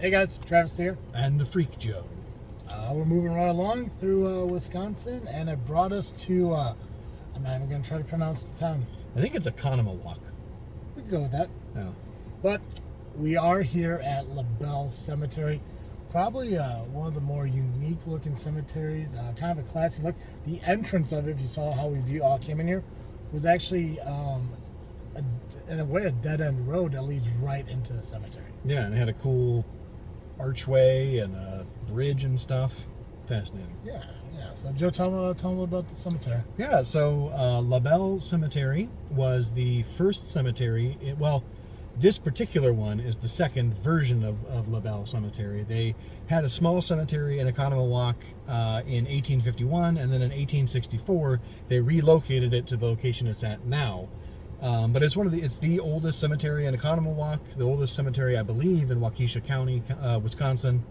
Hey guys, Travis here. And the Freak Joe. We're moving right along through Wisconsin, and it brought us to, I'm not even going to try to pronounce the town. I think it's Oconomowoc. We can go with that. Yeah. But we are here at La Belle Cemetery. Probably one of the more unique looking cemeteries, kind of a classy look. The entrance of it, if you saw how we all came in here, was actually, in a way, a dead-end road that leads right into the cemetery. Yeah, and it had a cool archway and a bridge and stuff. Fascinating. Yeah. So Joe, tell me about the cemetery. Yeah, so La Belle Cemetery was the first cemetery. This particular one is the second version of La Belle Cemetery. They had a small cemetery in Oconomowoc in 1851, and then in 1864 they relocated it to the location it's at now. But it's the oldest cemetery in Oconomowoc, the oldest cemetery, I believe, in Waukesha County, Wisconsin.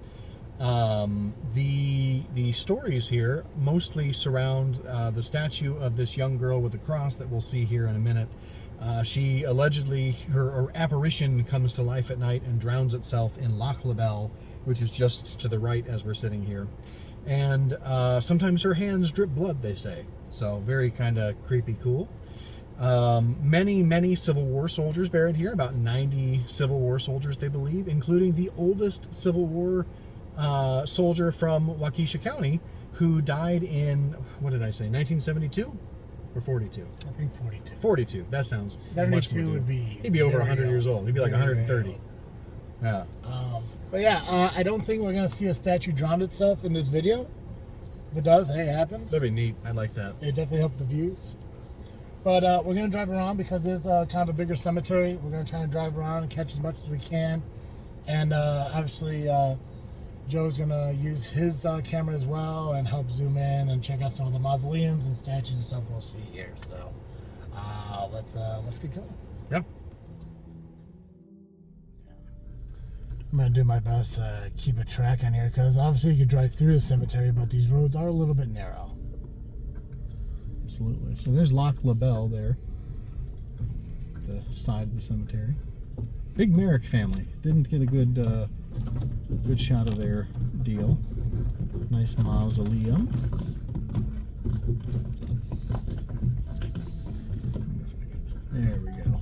The stories here mostly surround the statue of this young girl with the cross that we'll see here in a minute. She allegedly, her apparition comes to life at night and drowns itself in Lac La Belle, which is just to the right as we're sitting here. And sometimes her hands drip blood, they say. So very kind of creepy cool. Many Civil War soldiers buried here, about 90 Civil War soldiers, they believe, including the oldest Civil War soldier from Waukesha County who died in, 1972 or 42? I think 42. 42. That sounds 72 would be. He'd be over 100 years old. He'd be like 130. Yeah. But yeah, I don't think we're gonna see a statue drown itself in this video. If it does, hey, it happens. That'd be neat. I like that. It definitely helped the views. But we're going to drive around because it's kind of a bigger cemetery. We're going to try and drive around and catch as much as we can. And obviously, Joe's going to use his camera as well and help zoom in and check out some of the mausoleums and statues and stuff we'll see here. So let's get going. Yeah. I'm going to do my best to keep a track on here because obviously you can drive through the cemetery, but these roads are a little bit narrow. Absolutely. So there's Lac La Belle there, the side of the cemetery. Big Merrick family. Didn't get a good shot of their deal. Nice mausoleum. There we go.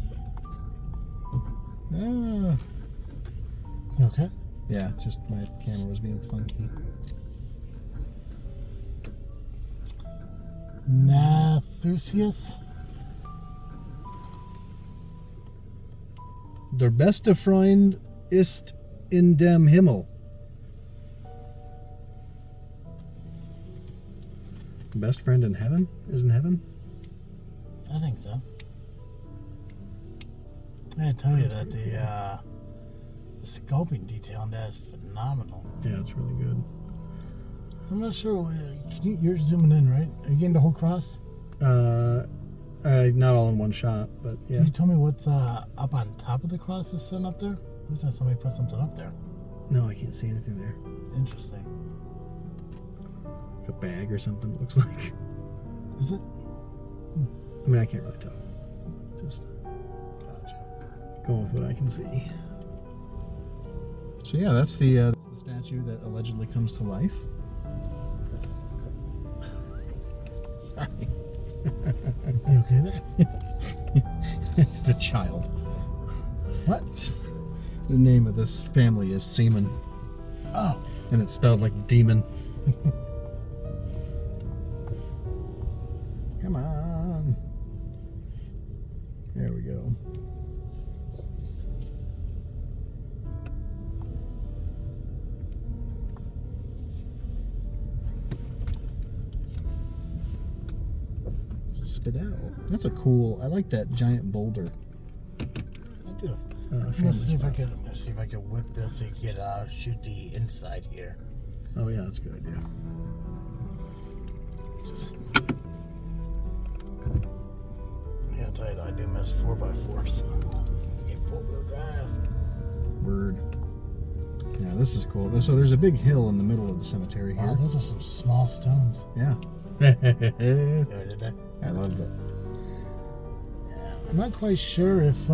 You okay? Yeah, just my camera was being funky. Nathusius. Der beste Freund ist in dem Himmel. Best friend in heaven? Is in heaven? I think so. I gotta tell you that the sculpting detail on that is phenomenal. Yeah, it's really good. I'm not sure. You're zooming in, right? Are you getting the whole cross? Not all in one shot, but yeah. Can you tell me what's up on top of the cross that's sitting up there? Looks like somebody put something up there. No, I can't see anything there. Interesting. Like a bag or something, it looks like. Is it? I mean, I can't really tell. Just Gotcha. going with what I can see. So yeah, that's the statue that allegedly comes to life. Sorry. You okay there? The child. What? The name of this family is Seaman. Oh. And it's spelled like demon. Come on. There we go. Spit out. That's a cool. I like that giant boulder. I do. Let's see if I can whip this so you can get shoot the inside here. Oh yeah, that's a good idea. Just. Yeah, I'll tell you though, I do miss 4x4, so get 4-wheel drive. Word. Yeah, this is cool. So there's a big hill in the middle of the cemetery here. Wow, those are some small stones. Yeah. See what I did there? I love that. Yeah, I'm not quite sure if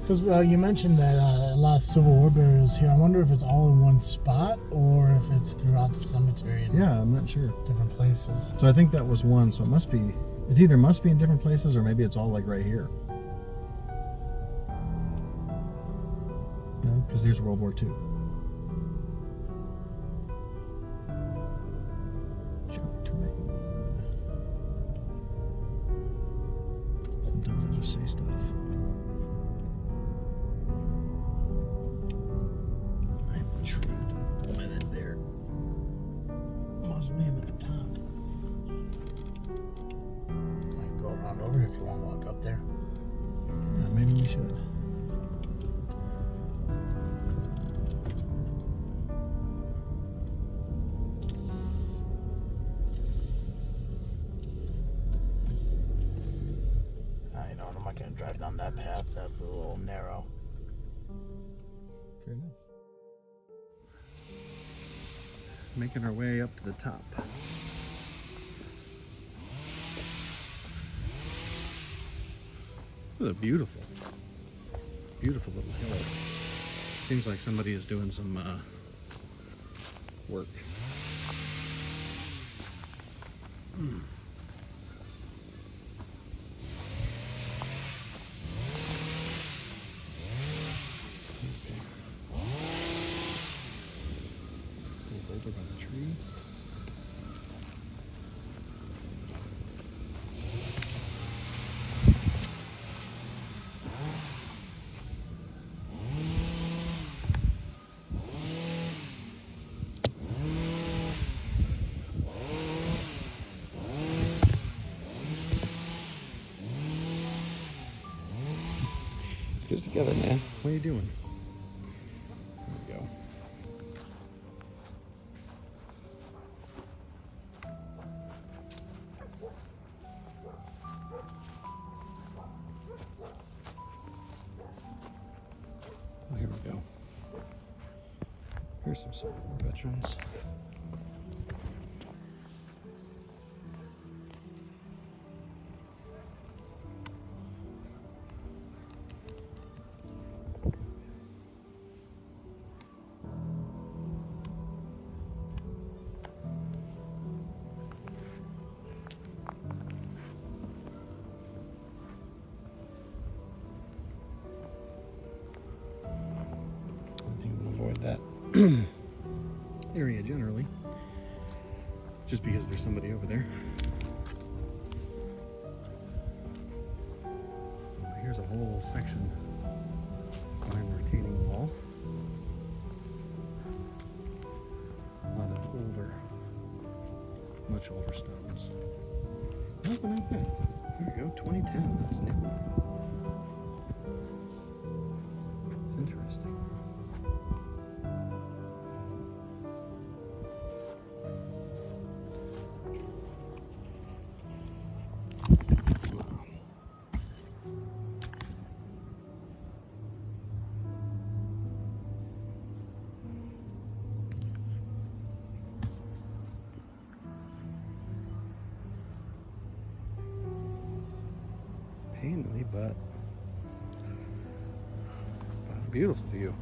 Because you mentioned that a lot of Civil War burials here. I wonder if it's all in one spot or if it's throughout the cemetery in Yeah, I'm not sure. different places. So I think that was one. So it either must be in different places or maybe it's all like right here. No, because here's World War II. Sometimes I just say stuff. Tree minute there. Mausoleum at the top. I can go around over if you want to walk up there. Yeah, maybe we should. You know, I'm not going to drive down that path. That's a little narrow. Fair enough. Making our way up to the top. This is a beautiful little hill. Seems like somebody is doing some work. Boulder by the tree. Get it together, man. What are you doing? There we go. Oh, here we go. Here's some Civil War veterans. Avoid that area generally, just because there's somebody over there. Here's a whole section behind the retaining wall. A lot of much older stones. That's what I think. There you go, 2010. That's new. It's interesting. Painfully, but a beautiful view.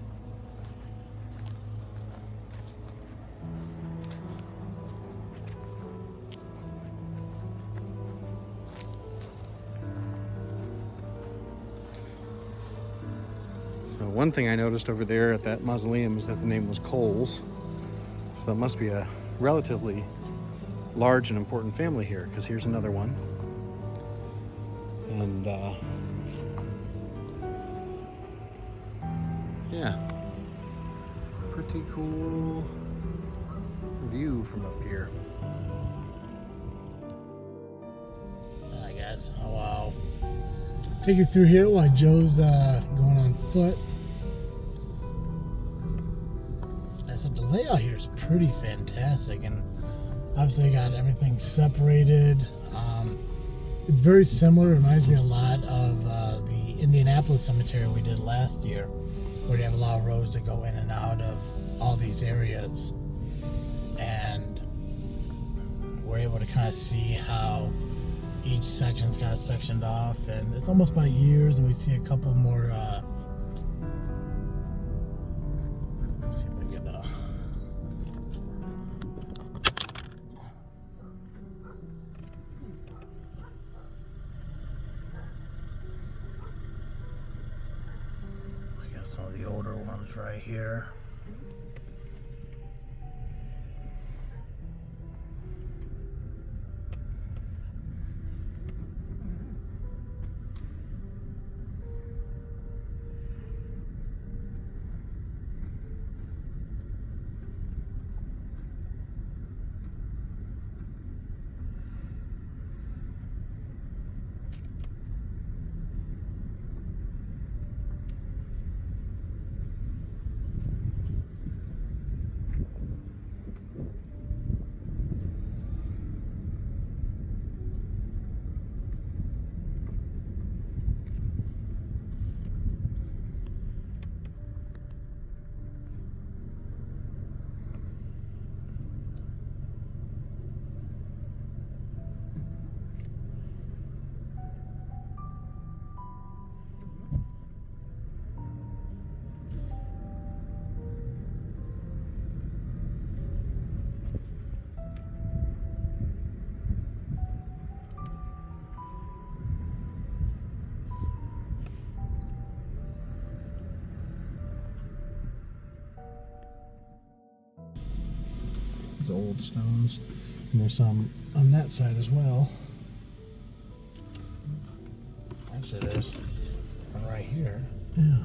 So one thing I noticed over there at that mausoleum is that the name was Coles. So it must be a relatively large and important family here, because here's another one. And yeah, pretty cool view from up here. Alright guys, I'll take you through here while Joe's going on foot. I said the layout here is pretty fantastic, and obviously I got everything separated. It's very similar. It reminds me a lot of the Indianapolis cemetery we did last year, where you have a lot of roads that go in and out of all these areas. And we're able to kind of see how each section's kind of sectioned off, and it's almost by years, and we see a couple more some of the older ones right here. Old stones, and there's some on that side as well. Actually, there's one right here. Yeah.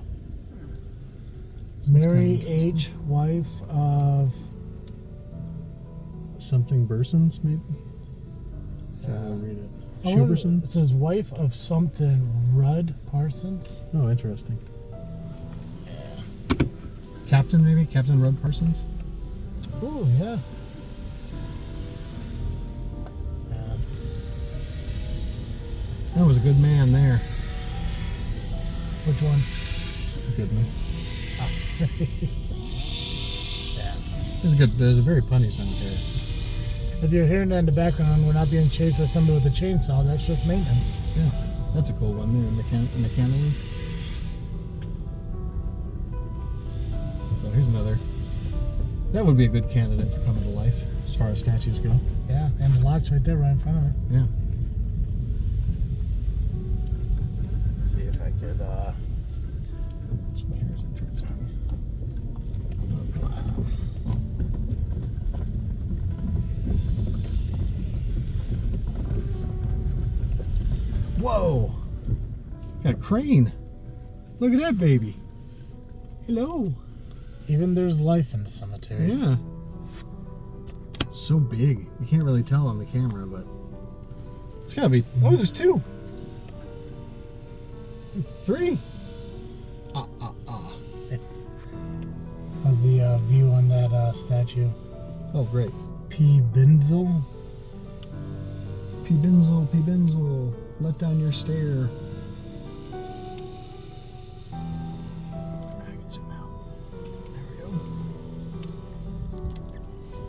Mary H., wife of something Bursons, maybe. I'll read it. It Schuberson? says wife of something Rudd Parsons. Oh, interesting. Yeah. Captain, maybe? Captain Rudd Parsons? Oh, yeah. That was a good man there. Which one? Goodman. Oh. Yeah. It was a very punny cemetery. If you're hearing that in the background, we're not being chased by somebody with a chainsaw. That's just maintenance. Yeah, that's a cool one there in the cantilever. So here's another. That would be a good candidate for coming to life as far as statues go. Yeah, and the lock's right there, right in front of her. Yeah. See if I could. This one here is interesting. Oh, come on. Whoa! Got a crane. Look at that baby. Hello. Even there's life in the cemeteries. Yeah. So big. You can't really tell on the camera, but it's gotta be. Oh, there's two. Three. How's the view on that statue? Oh, great. P. Binzel. P. Binzel, let down your stare. I can zoom out. There we go.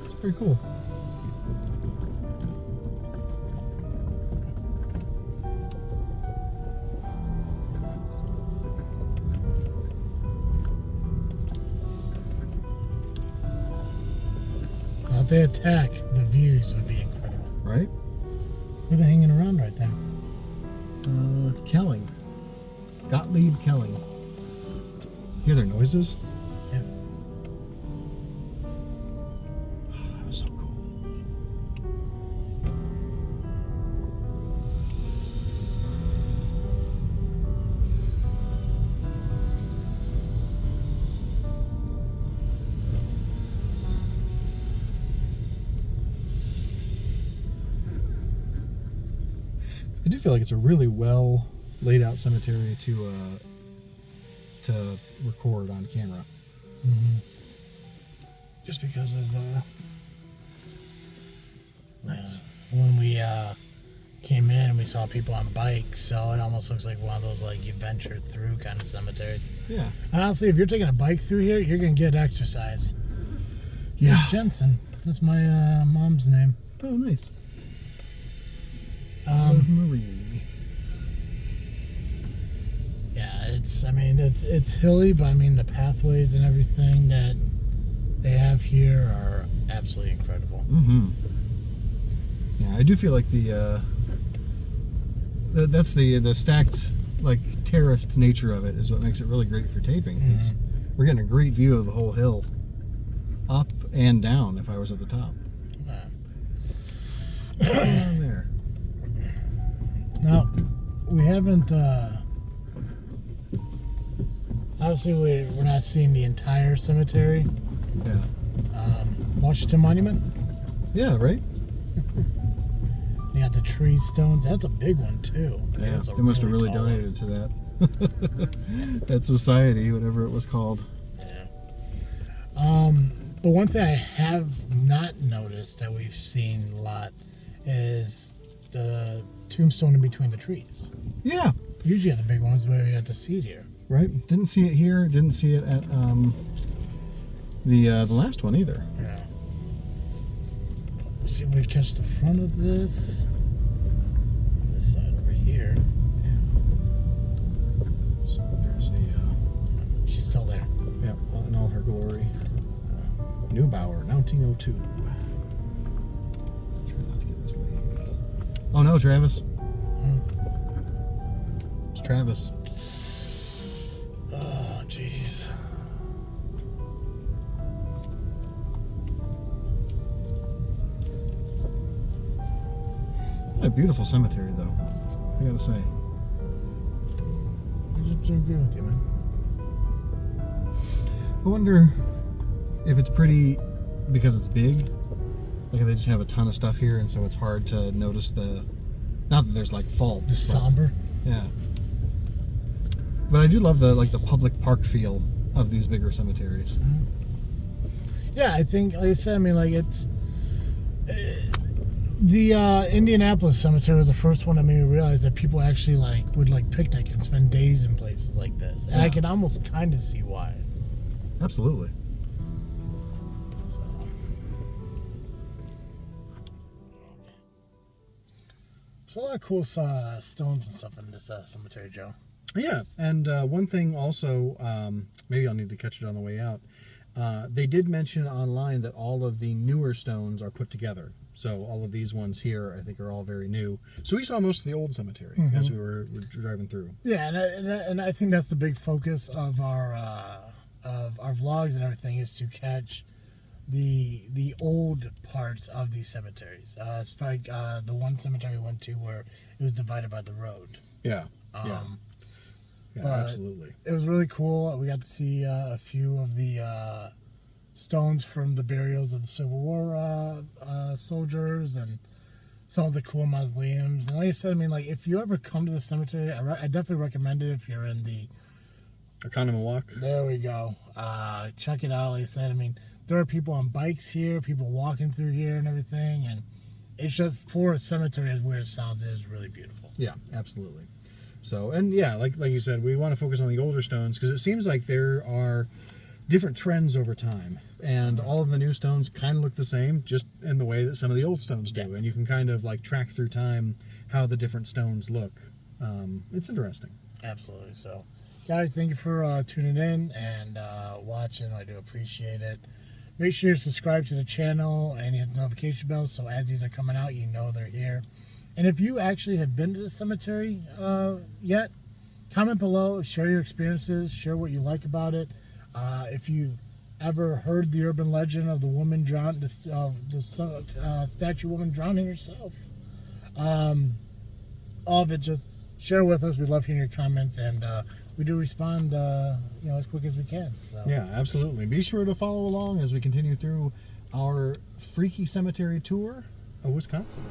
It's pretty cool. Now, if they attack, the views would be incredible. Right? Look at it hanging around right there. Kelling. Gottlieb Kelling. Hear their noises? Yeah. That was so cool. I do feel like it's a really well laid out cemetery to record on camera. Mm-hmm. Just because of nice. When we came in and we saw people on bikes, so it almost looks like one of those like you venture through kind of cemeteries. Yeah. And honestly, if you're taking a bike through here, you're gonna get exercise. Yeah. Jensen. That's my mom's name. Oh, nice. Marie. Yeah, it's hilly, but I mean the pathways and everything that they have here are absolutely incredible. Mm-hmm. Yeah, I do feel like that's the stacked like terraced nature of it is what makes it really great for taping. Because we're getting a great view of the whole hill, up and down. If I was at the top. What's going on there? Now, we haven't. Obviously, we're not seeing the entire cemetery. Yeah. Washington Monument. Yeah. Right. They got the tree stones. That's a big one too. Yeah. That's a They must have really tall one. donated to that. That society, whatever it was called. Yeah. But one thing I have not noticed that we've seen a lot is the tombstone in between the trees. Yeah. Usually the big ones where you have to see it here. Right. Didn't see it here. Didn't see it at the last one either. Yeah. Let's see if we catch the front of this. This side over here. Yeah. So there's the. She's still there. Yeah, in all her glory. Neubauer, 1902. Try not to get this lady. Oh no, Travis. It's Travis. Oh, jeez. A beautiful cemetery, though. I gotta say. I have to agree with you, man. I wonder if it's pretty because it's big. Like they just have a ton of stuff here, and so it's hard to notice the. Not that there's like faults. Just but- somber. Yeah. But I do love the public park feel of these bigger cemeteries. Yeah, I think, like I said, I mean, like it's the Indianapolis Cemetery was the first one that made me realize that people actually would picnic and spend days in places like this, and I can almost kind of see why. Absolutely. So a lot of cool stones and stuff in this cemetery, Joe. Yeah, and one thing also, maybe I'll need to catch it on the way out. They did mention online that all of the newer stones are put together. So all of these ones here, I think, are all very new. So we saw most of the old cemetery as we were driving through. Yeah, and I think that's the big focus of our vlogs and everything is to catch the old parts of these cemeteries. It's like the one cemetery we went to where it was divided by the road. Yeah. But absolutely. It was really cool. We got to see a few of the stones from the burials of the Civil War soldiers and some of the cool mausoleums. And like I said, I mean, like if you ever come to the cemetery, I definitely recommend it if you're in the Oconomowoc. There we go. Check it out. Like I said, I mean, there are people on bikes here, people walking through here and everything, and it's just for a cemetery, as weird as it sounds, it is really beautiful. Yeah, absolutely. So, and yeah, like you said, we want to focus on the older stones because it seems like there are different trends over time, and all of the new stones kind of look the same, just in the way that some of the old stones do, and you can kind of like track through time how the different stones look. It's interesting. Absolutely. So, guys, thank you for tuning in and watching. I do appreciate it. Make sure you subscribe to the channel and hit the notification bell so as these are coming out, you know they're here. And if you actually have been to the cemetery yet, comment below, share your experiences, share what you like about it. If you ever heard the urban legend of the woman drowned, the statue woman drowning herself, all of it, just share with us. We love hearing your comments, and we do respond, as quick as we can. So yeah, absolutely. Be sure to follow along as we continue through our freaky cemetery tour of Wisconsin.